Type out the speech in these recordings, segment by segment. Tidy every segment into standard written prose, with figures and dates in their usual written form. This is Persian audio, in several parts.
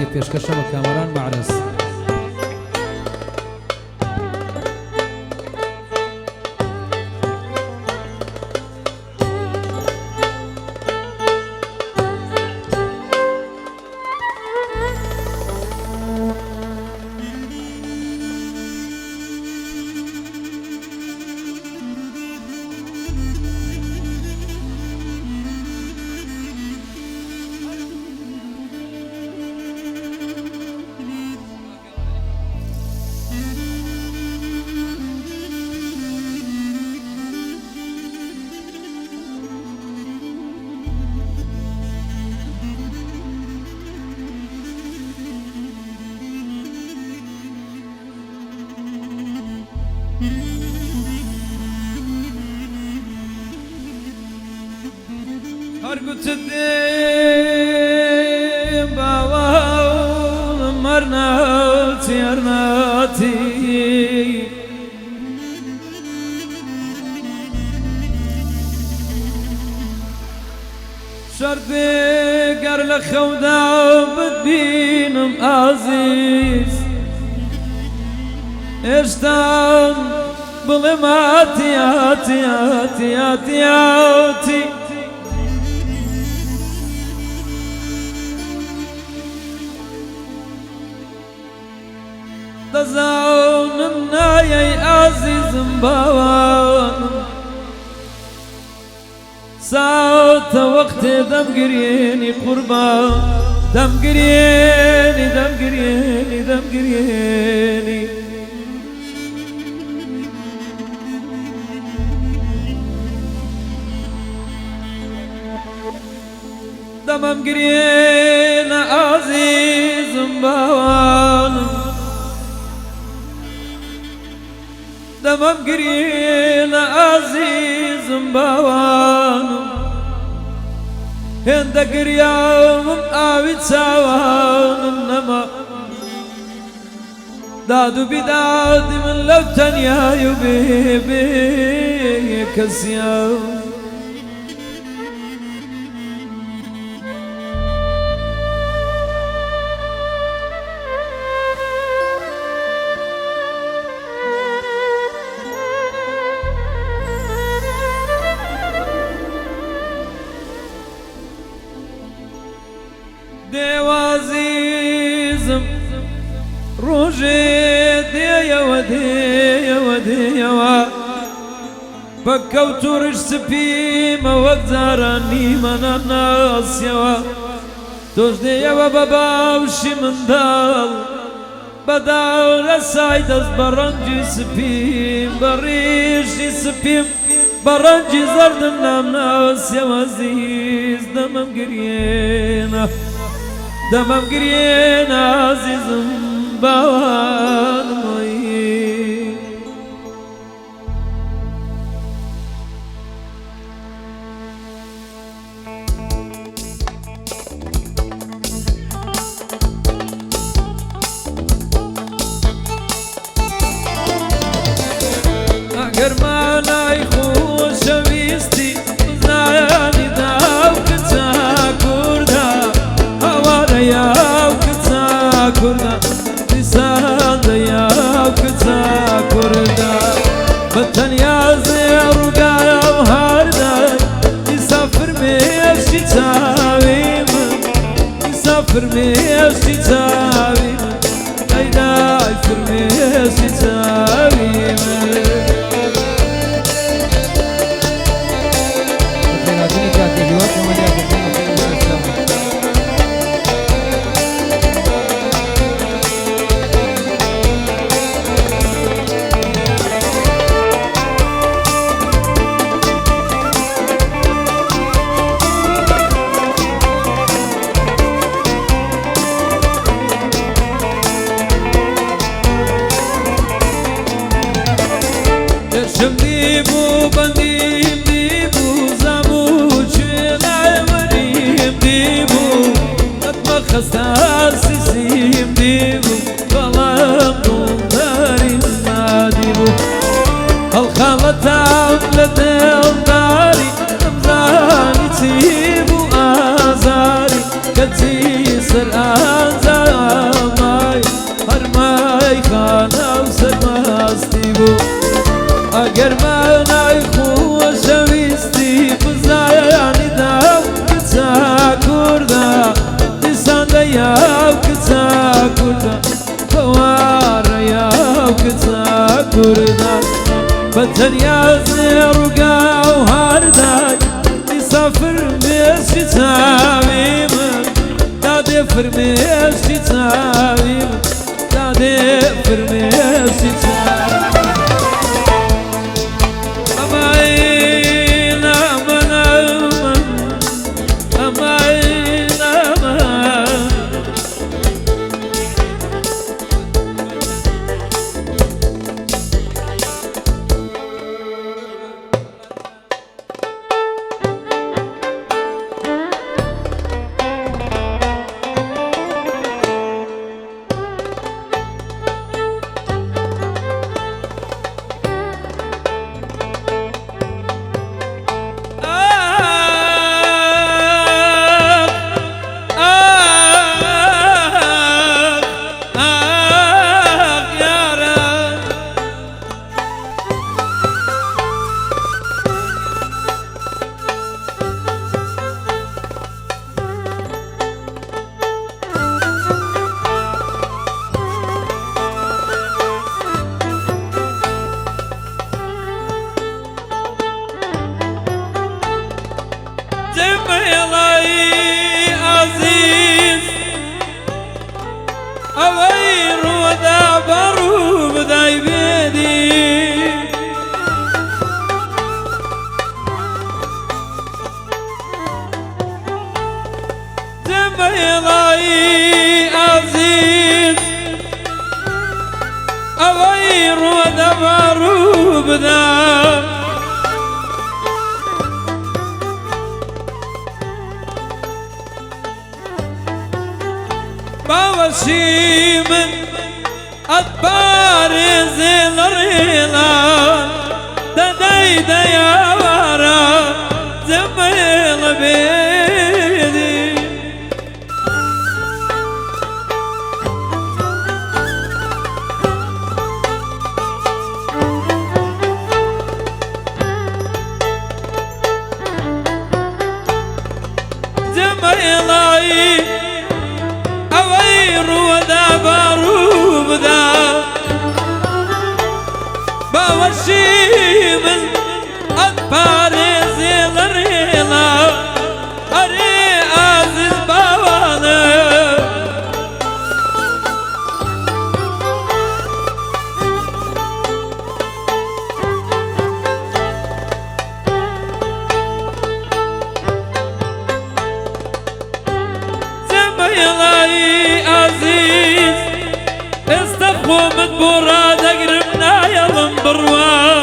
میوانی پێشکەشە بە کامەران معرەس. هرگوتدیم باوام مرناتی ارناتی شردی گر لخودا بدبینم عزیز اشتام بلم آتی آتی آتی آتی آتی دزاونم نایای عزیزم باوانم ساعت وقت دم گرینی قربان دم گرینی دم گرینی دم گرینی دمم گرین عزیزم باوانم دمم گرین عزیزم باوانم هنده گریامم آوی چاوانم نما دادو بیدادی من لو تنیایو بی کسیام عزيزم روجي ديا وديا وديا فكوت رش سبيمة وقدراني من الناس يوا توش ديا وبابا وشي من دال بداو لسايد از برنجي سبيم بريشي سبيم برنجي زردم نام ناس يا عزيز دمم قرينا دمم گرین عزیزم باوانمایی اگر مانای خوشویستی زانی داو کتا کرده هواریا kurda lisanda ya kısa kurda vatan yazıyor garam harda misafir mi eşi tavim misafir mi eşi tavim ayda ayfir mi eşi tavim فتن يا زير وقا وهارداي يسافر ميسي تاميم دادي فرميسي تاميم دادي فرميسي تاميم أماين أمان أمان أماين أمان أغير وذا بروب ذاي بيدي زميلاي عزيز أغير وذا بروب ذا باوشي من أدبار زين الريلان داي يا ورا زميل بيدي زميلاي أغير وذا بروب ذا باوشي من أطفال زين الريلا أري عزيز باوانا زميلاي عزيز استخو مدبورا دقربنا يا لمبروا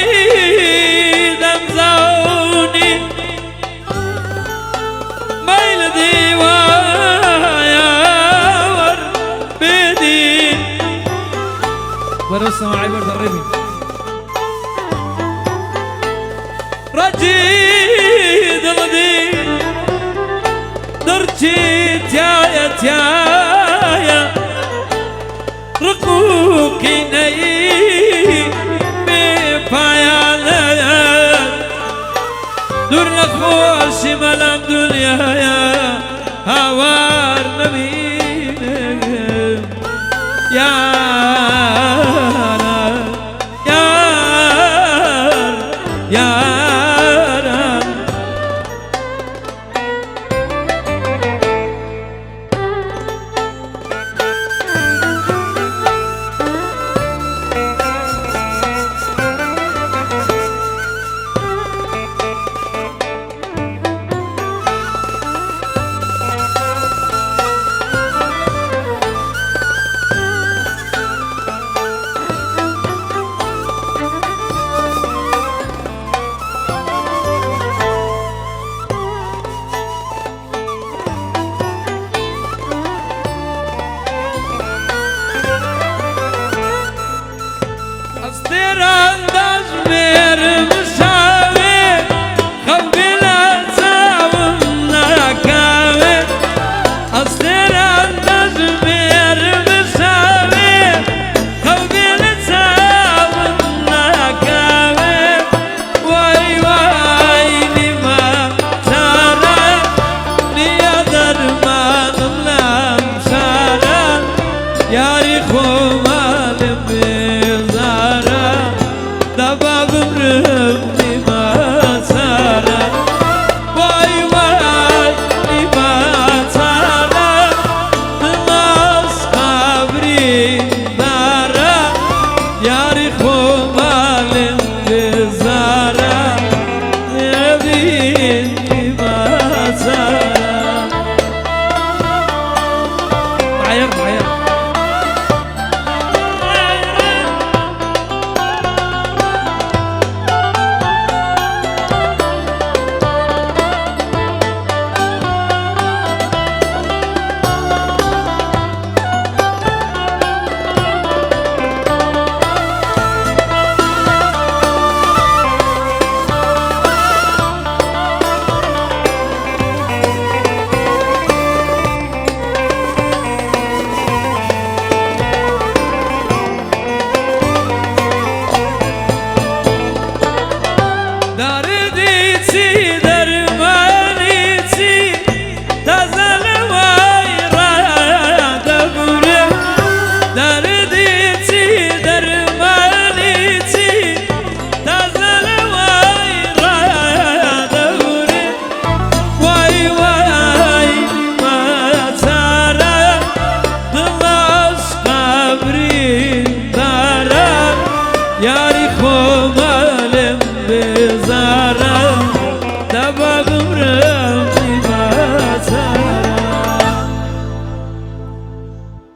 أقريد أمزوني ميل ديوايا ور بدي ورسم معي برد الرمي رجيد الغدي درجي تيايا رقوكي ني بفايا دور نخوش ملام دنيا يا هوار نبينا يا داير